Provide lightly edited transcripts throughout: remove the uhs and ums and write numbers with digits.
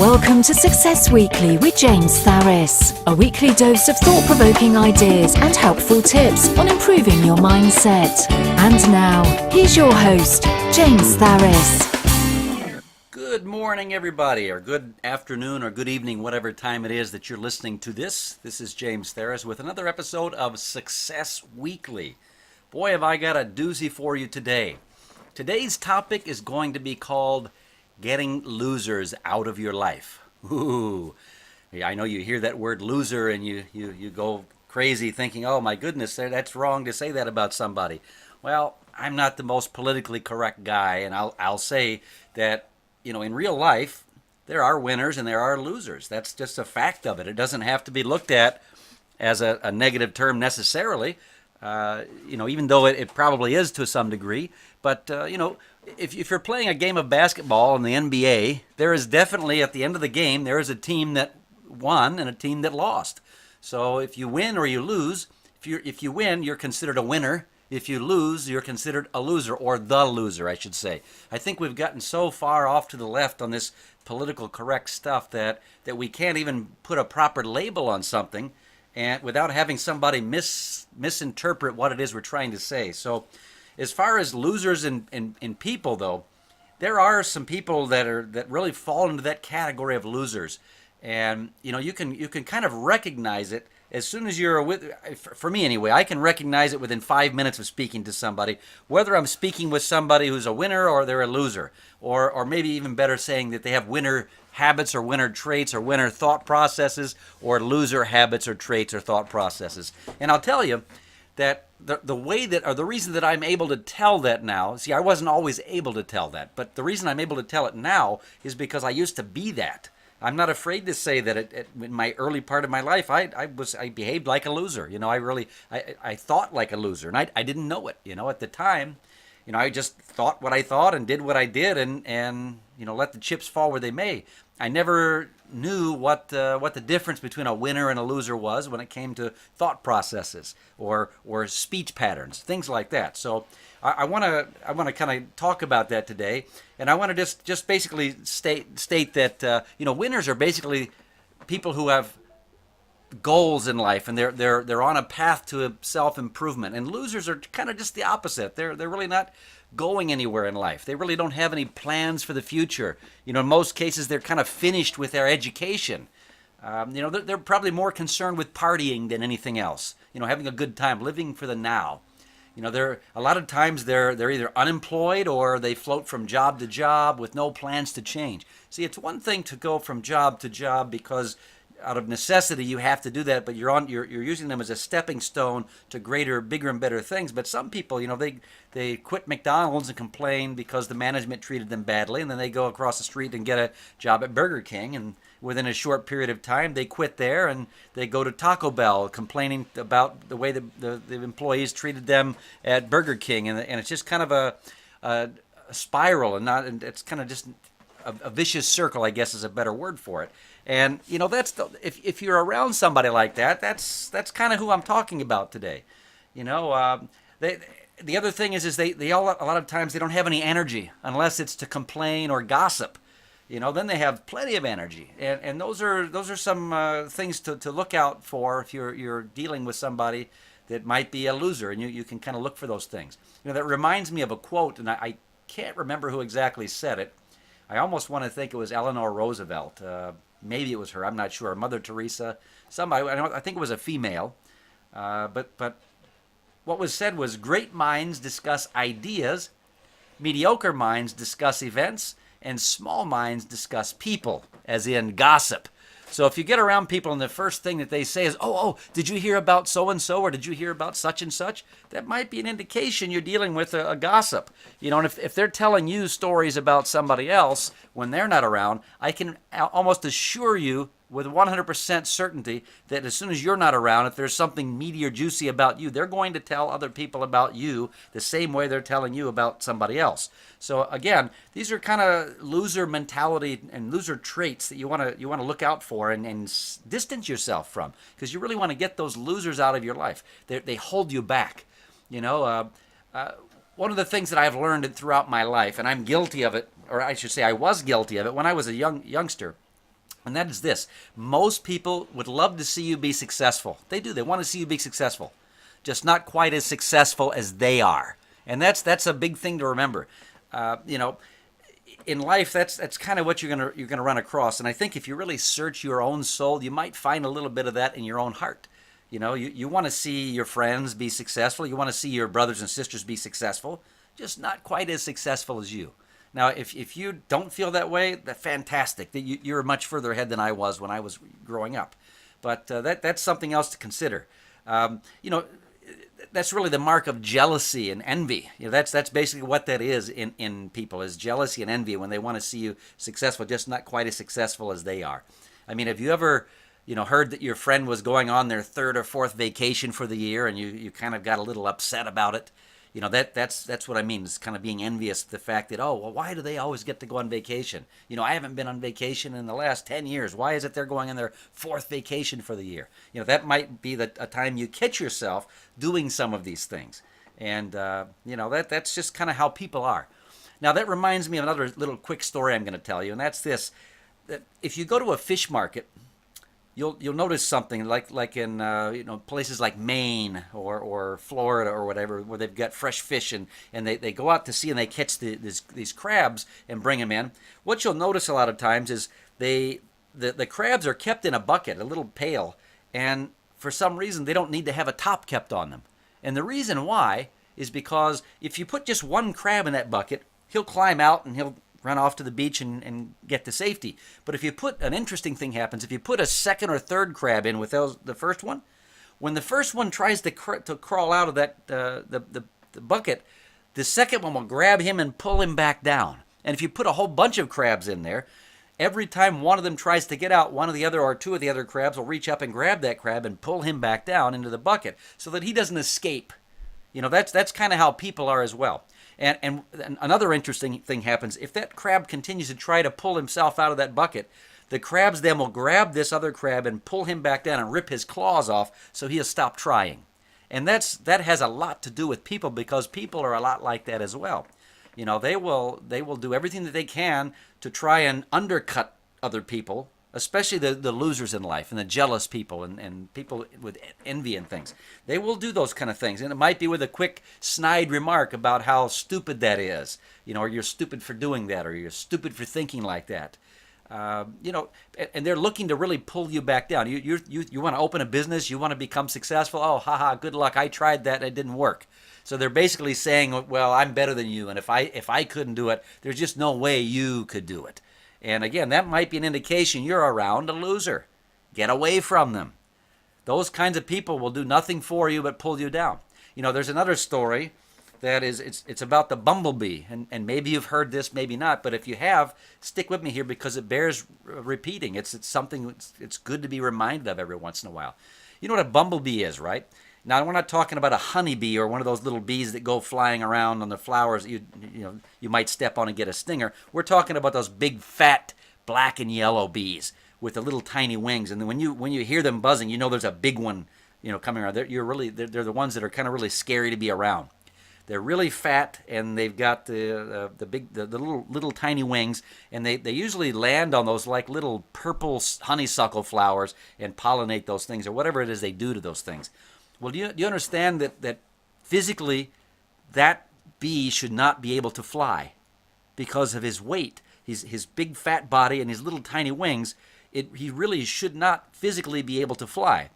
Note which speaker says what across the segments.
Speaker 1: Welcome to Success Weekly with James Theros, a weekly dose of thought-provoking ideas and helpful tips on improving your mindset. And now, here's your host, James Theros.
Speaker 2: Good morning, everybody, or good afternoon, or good evening, whatever time it is that you're listening to this. This is James Theros with another episode of Success Weekly. Boy, have I got a doozy for you today. Today's topic is going to be called getting losers out of your life. Ooh, yeah, I know you hear that word loser and you go crazy thinking, oh my goodness, that's wrong to say that about somebody. Well, I'm not the most politically correct guy, and I'll say that, you know, in real life, there are winners and there are losers. That's just a fact of it. It doesn't have to be looked at as a negative term necessarily, even though it probably is to some degree. But, if you're playing a game of basketball in the NBA, there is definitely, at the end of the game, there is a team that won and a team that lost. So if you win or you lose, if you win, you're considered a winner. If you lose, you're considered a loser, or the loser, I should say. I think we've gotten so far off to the left on this political correct stuff that we can't even put a proper label on something and without having somebody misinterpret what it is we're trying to say. So as far as losers in people, though, there are some people that really fall into that category of losers, and you can kind of recognize it as soon as you're with. For me, anyway, I can recognize it within 5 minutes of speaking to somebody, whether I'm speaking with somebody who's a winner or they're a loser, or maybe even better, saying that they have winner habits or winner traits or winner thought processes, or loser habits or traits or thought processes. And I'll tell you that the way that, or the reason that I'm able to tell that now, see, I wasn't always able to tell that, but the reason I'm able to tell it now is because I used to be that. I'm not afraid to say that in my early part of my life, I behaved like a loser. I thought like a loser, and I didn't know it. At the time, I just thought what I thought and did what I did, and let the chips fall where they may. I never knew what the difference between a winner and a loser was when it came to thought processes or speech patterns, things like that. So I want to kind of talk about that today, and I want to just basically state that winners are basically people who have goals in life, and they're on a path to self-improvement, and losers are kind of just the opposite. They're really not going anywhere in life. They really don't have any plans for the future. In most cases, they're kind of finished with their education. They're probably more concerned with partying than anything else. Having a good time, living for the now. They're a lot of times they're either unemployed or they float from job to job with no plans to change. See, it's one thing to go from job to job because out of necessity you have to do that, but you're using them as a stepping stone to greater, bigger, and better things. But some people, they quit McDonald's and complain because the management treated them badly, and then they go across the street and get a job at Burger King, and within a short period of time they quit there and they go to Taco Bell complaining about the way the employees treated them at Burger King, and it's just kind of a spiral, and it's kind of just a vicious circle, I guess is a better word for it. And that's if you're around somebody like that, that's kind of who I'm talking about today. The other thing is they all, a lot of times they don't have any energy unless it's to complain or gossip. Then they have plenty of energy, and those are some things to look out for if you're dealing with somebody that might be a loser, and you can kind of look for those things. That reminds me of a quote, and I can't remember who exactly said it. I almost want to think it was Eleanor Roosevelt. Maybe it was her. I'm not sure. Mother Teresa. Somebody. I think it was a female. But what was said was, great minds discuss ideas, mediocre minds discuss events, and small minds discuss people, as in gossip. So if you get around people and the first thing that they say is, oh, did you hear about so-and-so, or did you hear about such and such? That might be an indication you're dealing with a gossip. And if they're telling you stories about somebody else when they're not around, I can almost assure you with 100% certainty that as soon as you're not around, if there's something meaty or juicy about you, they're going to tell other people about you the same way they're telling you about somebody else. So again, these are kind of loser mentality and loser traits that you want to look out for and distance yourself from, because you really want to get those losers out of your life. They hold you back. One of the things that I've learned throughout my life, and I'm guilty of it, or I should say I was guilty of it when I was a youngster, And that is this. Most people would love to see you be successful. They do. They want to see you be successful, just not quite as successful as they are. And that's a big thing to remember. You know, in life, that's kind of what you're gonna run across. And I think if you really search your own soul, you might find a little bit of that in your own heart. You know, you want to see your friends be successful. You want to see your brothers and sisters be successful, just not quite as successful as you. Now, if you don't feel that way, that's fantastic. That you're much further ahead than I was when I was growing up. But that's something else to consider. You know, that's really the mark of jealousy and envy. You know, that's basically what that is in people, is jealousy and envy when they want to see you successful, just not quite as successful as they are. I mean, have you ever, you know, heard that your friend was going on their third or fourth vacation for the year, and you kind of got a little upset about it? You know, that's what I mean. It's kind of being envious of the fact that, oh, well, why do they always get to go on vacation? You know, I haven't been on vacation in the last 10 years. Why is it they're going on their fourth vacation for the year? You know, that might be a time you catch yourself doing some of these things. And, you know, that's just kind of how people are. Now, that reminds me of another little quick story I'm going to tell you, and that's this. That if you go to a fish market, you'll notice something like in you know, places like Maine or Florida or whatever, where they've got fresh fish, and they go out to sea and they catch these crabs and bring them in. What you'll notice a lot of times is the crabs are kept in a bucket, a little pail, and for some reason they don't need to have a top kept on them. And the reason why is because if you put just one crab in that bucket, he'll climb out and he'll run off to the beach and get to safety. But if you put, an interesting thing happens, if you put a second or third crab in with the first one, when the first one tries to crawl out of that the bucket, the second one will grab him and pull him back down. And if you put a whole bunch of crabs in there, every time one of them tries to get out, one of the other or two of the other crabs will reach up and grab that crab and pull him back down into the bucket so that he doesn't escape. You know, that's kind of how people are as well. And another interesting thing happens. If that crab continues to try to pull himself out of that bucket, the crabs then will grab this other crab and pull him back down and rip his claws off so he'll stop trying. And that has a lot to do with people, because people are a lot like that as well. You know, they will do everything that they can to try and undercut other people, especially the losers in life and the jealous people and people with envy and things. They will do those kind of things. And it might be with a quick snide remark about how stupid that is, you know, or you're stupid for doing that, or you're stupid for thinking like that. You know, and they're looking to really pull you back down. You want to open a business, you want to become successful. Oh, haha, good luck. I tried that, it didn't work. So they're basically saying, well, I'm better than you, and if I couldn't do it, there's just no way you could do it. And again, that might be an indication you're around a loser. Get away from them. Those kinds of people will do nothing for you but pull you down. You know, there's another story that is, it's about the bumblebee. And maybe you've heard this, maybe not. But if you have, stick with me here because it bears repeating. It's something it's good to be reminded of every once in a while. You know what a bumblebee is, right? Now, we're not talking about a honeybee or one of those little bees that go flying around on the flowers that you might step on and get a stinger. We're talking about those big, fat, black and yellow bees with the little tiny wings. And then when you hear them buzzing, you know there's a big one, you know, coming around. They're the ones that are kind of really scary to be around. They're really fat, and they've got the little tiny wings, and they usually land on those like little purple honeysuckle flowers and pollinate those things, or whatever it is they do to those things. Well, do you understand that physically that bee should not be able to fly because of his weight, his big fat body and his little tiny wings? He really should not physically be able to fly.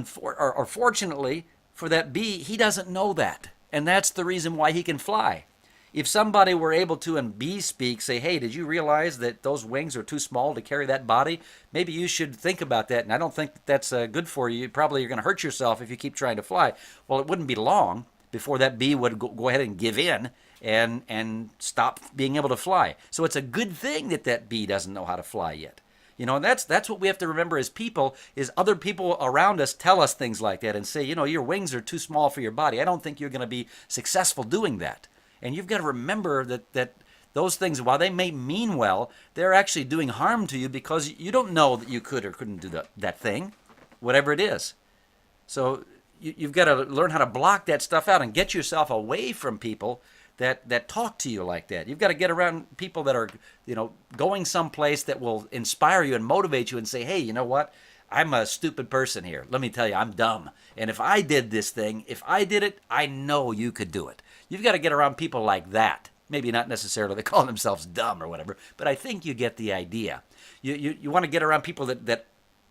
Speaker 2: Fortunately for that bee, he doesn't know that, and that's the reason why he can fly. If somebody were able to, in bee speak, say, hey, did you realize that those wings are too small to carry that body? Maybe you should think about that. And I don't think that's good for you. Probably you're going to hurt yourself if you keep trying to fly. Well, it wouldn't be long before that bee would go ahead and give in and stop being able to fly. So it's a good thing that bee doesn't know how to fly yet. You know, and that's what we have to remember as people, is other people around us tell us things like that and say, you know, your wings are too small for your body. I don't think you're going to be successful doing that. And you've got to remember that those things, while they may mean well, they're actually doing harm to you because you don't know that you could or couldn't do that thing, whatever it is. So you've got to learn how to block that stuff out and get yourself away from people that talk to you like that. You've got to get around people that are, going someplace that will inspire you and motivate you and say, hey, you know what? I'm a stupid person here. Let me tell you, I'm dumb. And if I did this thing, if I did it, I know you could do it. You've got to get around people like that. Maybe not necessarily they call themselves dumb or whatever, but I think you get the idea. You want to get around people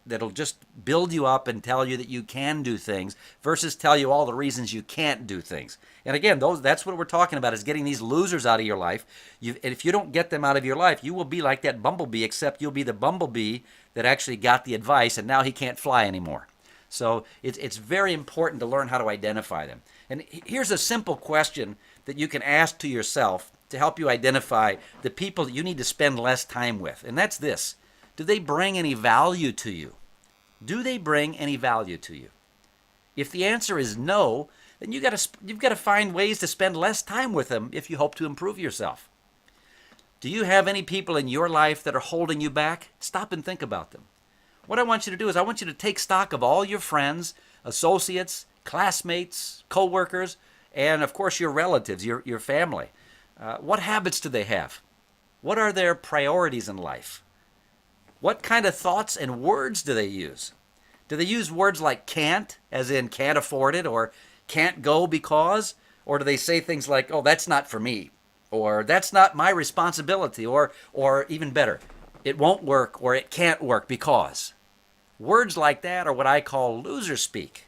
Speaker 2: that'll just build you up and tell you that you can do things versus tell you all the reasons you can't do things. And again, that's what we're talking about, is getting these losers out of your life. And if you don't get them out of your life, you will be like that bumblebee, except you'll be the bumblebee that actually got the advice and now he can't fly anymore. So it's very important to learn how to identify them. And here's a simple question that you can ask to yourself to help you identify the people that you need to spend less time with. And that's this. Do they bring any value to you? Do they bring any value to you? If the answer is no, then you've got to find ways to spend less time with them if you hope to improve yourself. Do you have any people in your life that are holding you back? Stop and think about them. What I want you to do is I want you to take stock of all your friends, associates, classmates, co-workers, and of course your relatives, your family. What habits do they have? What are their priorities in life? What kind of thoughts and words do they use? Do they use words like can't, as in can't afford it, or can't go because? Or do they say things like, oh, that's not for me, or that's not my responsibility, or even better, it won't work, or it can't work because? Words like that are what I call loser speak.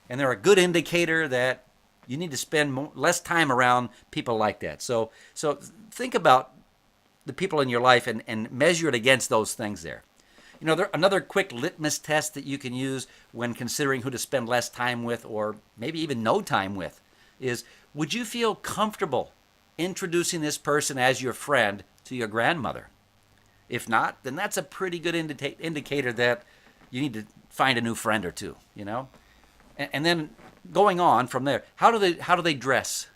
Speaker 2: And they're a good indicator that you need to spend less time around people like that. So think about the people in your life and measure it against those things there. Another quick litmus test that you can use when considering who to spend less time with, or maybe even no time with, is would you feel comfortable introducing this person as your friend to your grandmother? If not, then that's a pretty good indicator that you need to find a new friend or two, And then going on from there, how do they dress?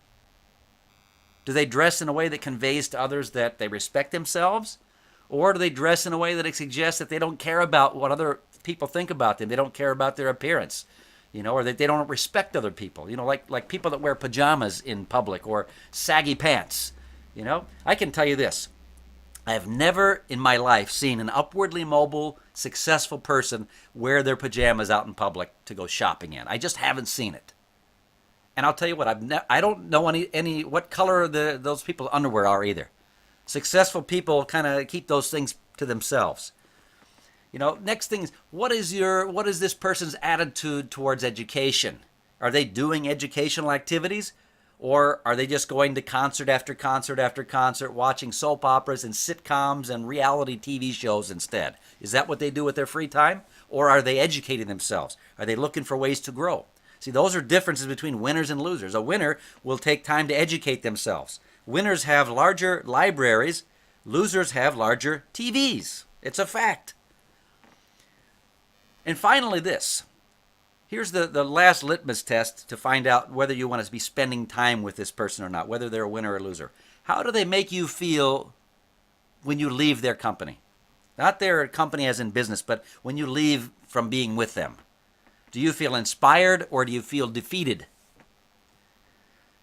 Speaker 2: Do they dress in a way that conveys to others that they respect themselves? Or do they dress in a way that suggests that they don't care about what other people think about them? They don't care about their appearance, or that they don't respect other people, like people that wear pajamas in public or saggy pants. I can tell you this. I have never in my life seen an upwardly mobile, successful person wear their pajamas out in public to go shopping in. I just haven't seen it. And I'll tell you what, I don't know any what color those people's underwear are either. Successful people kind of keep those things to themselves. Next thing is, what is this person's attitude towards education? Are they doing educational activities? Or are they just going to concert after concert after concert, watching soap operas and sitcoms and reality TV shows instead? Is that what they do with their free time? Or are they educating themselves? Are they looking for ways to grow? See, those are differences between winners and losers. A winner will take time to educate themselves. Winners have larger libraries. Losers have larger TVs. It's a fact. And finally this. Here's the last litmus test to find out whether you want to be spending time with this person or not, whether they're a winner or a loser. How do they make you feel when you leave their company? Not their company as in business, but when you leave from being with them. Do you feel inspired or do you feel defeated?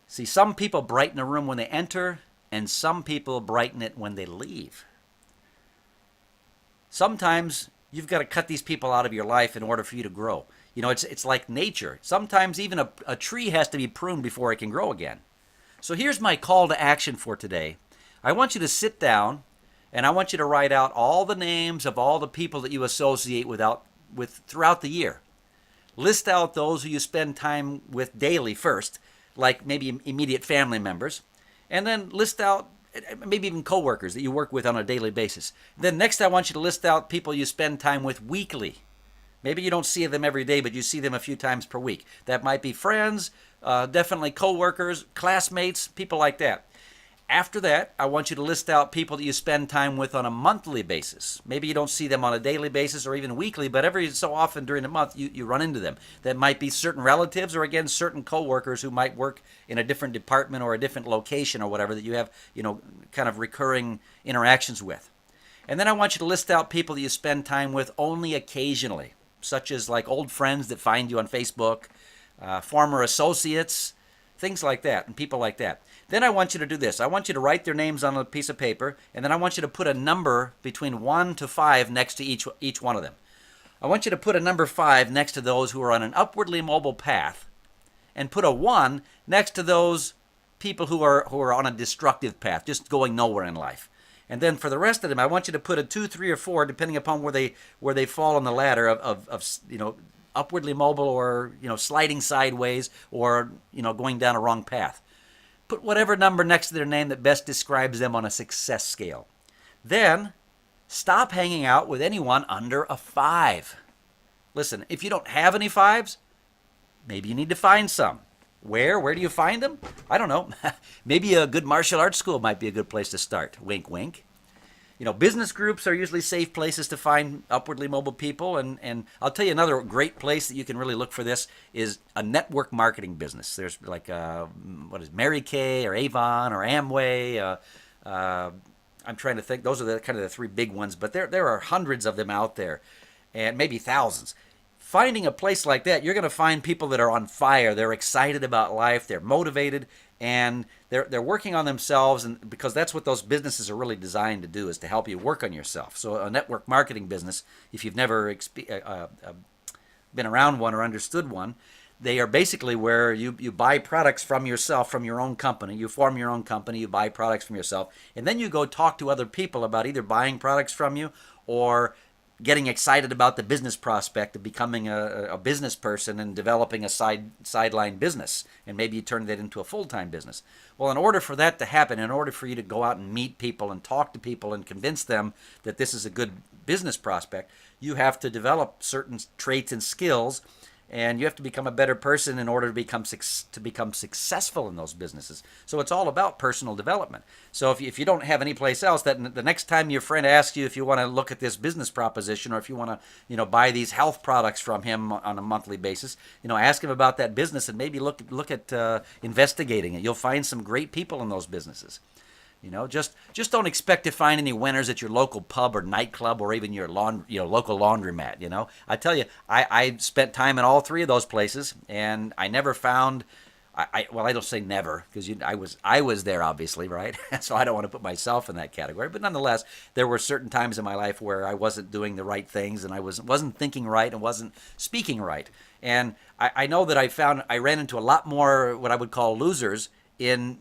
Speaker 2: See, some people brighten a room when they enter, and some people brighten it when they leave. Sometimes you've got to cut these people out of your life in order for you to grow. It's like nature. Sometimes even a tree has to be pruned before it can grow again. So here's my call to action for today. I want you to sit down, and I want you to write out all the names of all the people that you associate with throughout the year. List out those who you spend time with daily first, like maybe immediate family members, and then list out maybe even coworkers that you work with on a daily basis. Then next I want you to list out people you spend time with weekly. Maybe you don't see them every day, but you see them a few times per week. That might be friends, definitely coworkers, classmates, people like that. After that, I want you to list out people that you spend time with on a monthly basis. Maybe you don't see them on a daily basis or even weekly, but every so often during the month you run into them. That might be certain relatives or, again, certain coworkers who might work in a different department or a different location or whatever that you have, kind of recurring interactions with. And then I want you to list out people that you spend time with only occasionally, such as like old friends that find you on Facebook, former associates, things like that, and people like that. Then I want you to do this. I want you to write their names on a piece of paper, and then I want you to put a number between 1 to 5 next to each one of them. I want you to put a number 5 next to those who are on an upwardly mobile path, and put a 1 next to those people who are on a destructive path, just going nowhere in life. And then for the rest of them, I want you to put a 2, 3, or 4, depending upon where they fall on the ladder of upwardly mobile, or sliding sideways, or going down a wrong path. Put whatever number next to their name that best describes them on a success scale. Then stop hanging out with anyone under a 5. Listen, if you don't have any 5s, maybe you need to find some. Where do you find them? I don't know. Maybe a good martial arts school might be a good place to start. Wink, wink. Business groups are usually safe places to find upwardly mobile people. And I'll tell you another great place that you can really look for this is a network marketing business. There's like, Mary Kay or Avon or Amway. I'm trying to think. Those are kind of the 3 big ones. But there are hundreds of them out there, and maybe thousands. Finding a place like that, you're going to find people that are on fire. They're excited about life. They're motivated, and they're working on themselves. And because that's what those businesses are really designed to do, is to help you work on yourself. So a network marketing business, if you've never been around one or understood one, they are basically where you buy products from yourself, from your own company. You form your own company, you buy products from yourself, and then you go talk to other people about either buying products from you or getting excited about the business prospect of becoming a business person and developing a sideline business, and maybe you turn that into a full-time business. Well, in order for that to happen, in order for you to go out and meet people and talk to people and convince them that this is a good business prospect, you have to develop certain traits and skills, and you have to become a better person in order to become successful in those businesses. So it's all about personal development. So if you don't have any place else, that the next time your friend asks you if you want to look at this business proposition, or if you want to buy these health products from him on a monthly basis, ask him about that business, and maybe look at investigating it. You'll find some great people in those businesses. Just don't expect to find any winners at your local pub or nightclub, or even your local laundromat. I tell you, I spent time in all 3 of those places, and I never found. I don't say never, because I was there, obviously, right? So I don't want to put myself in that category. But nonetheless, there were certain times in my life where I wasn't doing the right things, and I wasn't thinking right, and wasn't speaking right. And I know that I ran into a lot more what I would call losers in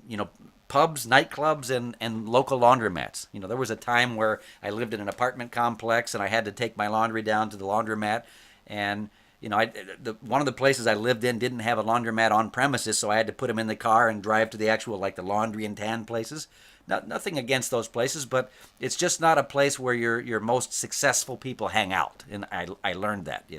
Speaker 2: pubs, nightclubs, and local laundromats. There was a time where I lived in an apartment complex, and I had to take my laundry down to the laundromat, and one of the places I lived in didn't have a laundromat on premises, so I had to put them in the car and drive to the actual, like, the laundry and tan places. Nothing against those places, but it's just not a place where your most successful people hang out, and I learned that.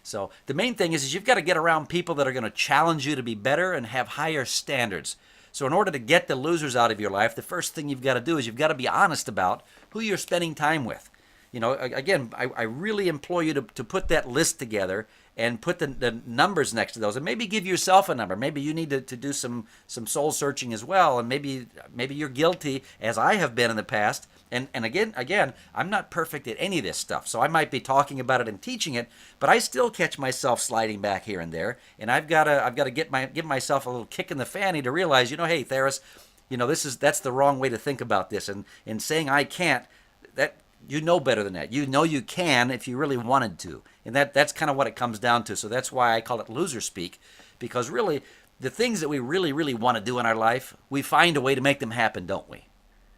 Speaker 2: So the main thing is you've got to get around people that are going to challenge you to be better and have higher standards. So in order to get the losers out of your life, the first thing you've got to do is you've got to be honest about who you're spending time with. Again, I really implore you to put that list together and put the numbers next to those, and maybe give yourself a number. Maybe you need to do some soul searching as well, and maybe you're guilty, as I have been in the past. And again, I'm not perfect at any of this stuff, so I might be talking about it and teaching it, but I still catch myself sliding back here and there, and I've got to give myself a little kick in the fanny to realize, hey, Theros, that's the wrong way to think about this, and saying I can't, that. You know better than that. You can if you really wanted to. And that's kind of what it comes down to. So that's why I call it loser speak, because really the things that we really, really want to do in our life, we find a way to make them happen, don't we?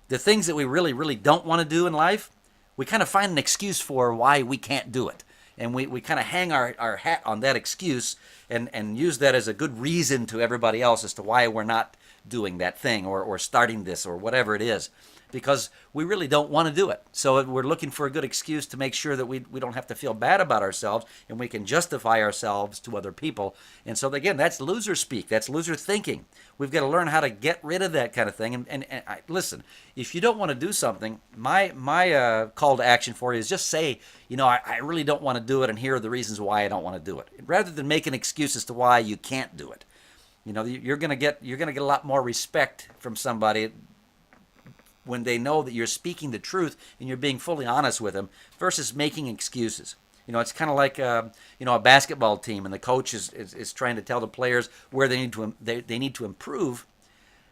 Speaker 2: The things that we really, really don't want to do in life, we kind of find an excuse for why we can't do it. And we kind of hang our hat on that excuse and use that as a good reason to everybody else as to why we're not doing that thing or starting this or whatever it is, because we really don't want to do it. So we're looking for a good excuse to make sure that we don't have to feel bad about ourselves, and we can justify ourselves to other people. And so again, that's loser speak. That's loser thinking. We've got to learn how to get rid of that kind of thing. And listen, if you don't want to do something, my call to action for you is just say, I really don't want to do it, and here are the reasons why I don't want to do it, rather than making excuses to why you can't do it. You're gonna get a lot more respect from somebody when they know that you're speaking the truth and you're being fully honest with them versus making excuses. It's kind of like a basketball team, and the coach is trying to tell the players where they need to improve,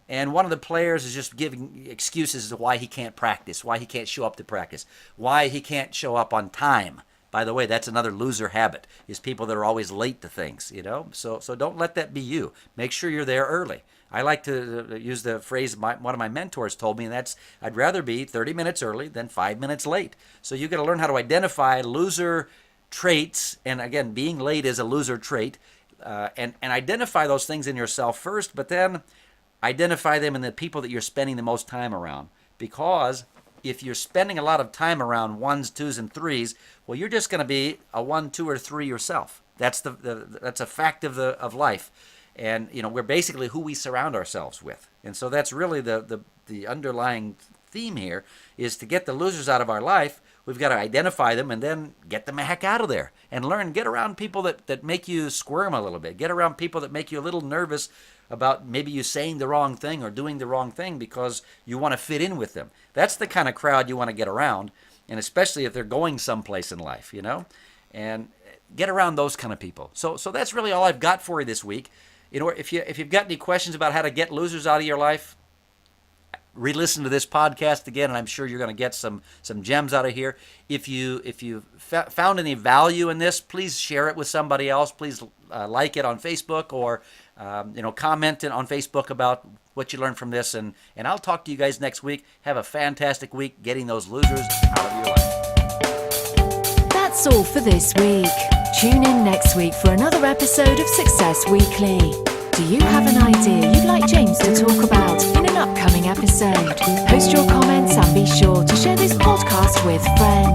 Speaker 2: and one of the players is just giving excuses as to why he can't practice, why he can't show up to practice, why he can't show up on time. By the way, that's another loser habit, is people that are always late to things, So don't let that be you. Make sure you're there early. I like to use the phrase one of my mentors told me, and that's, I'd rather be 30 minutes early than 5 minutes late. So you got to learn how to identify loser traits, and again, being late is a loser trait, and identify those things in yourself first, but then identify them in the people that you're spending the most time around. Because if you're spending a lot of time around ones, twos, and threes, well, you're just going to be a 1, 2, or 3 yourself. That's that's a fact of life, and we're basically who we surround ourselves with. And so that's really the underlying theme here, is to get the losers out of our life. We've got to identify them and then get them the heck out of there and get around people that make you squirm a little bit. Get around people that make you a little nervous about maybe you saying the wrong thing or doing the wrong thing because you want to fit in with them. That's the kind of crowd you want to get around, and especially if they're going someplace in life, and get around those kind of people. So that's really all I've got for you this week. If you've got any questions about how to get losers out of your life, re-listen to this podcast again, and I'm sure you're going to get some gems out of here. If you found any value in this, please share it with somebody else. Please like it on Facebook, or comment it on Facebook about what you learned from this. And I'll talk to you guys next week. Have a fantastic week getting those losers out of your life.
Speaker 1: That's all for this week. Tune in next week for another episode of Success Weekly. Do you have an idea you'd like James to talk about in an upcoming episode? Post your comments and be sure to share this podcast with friends.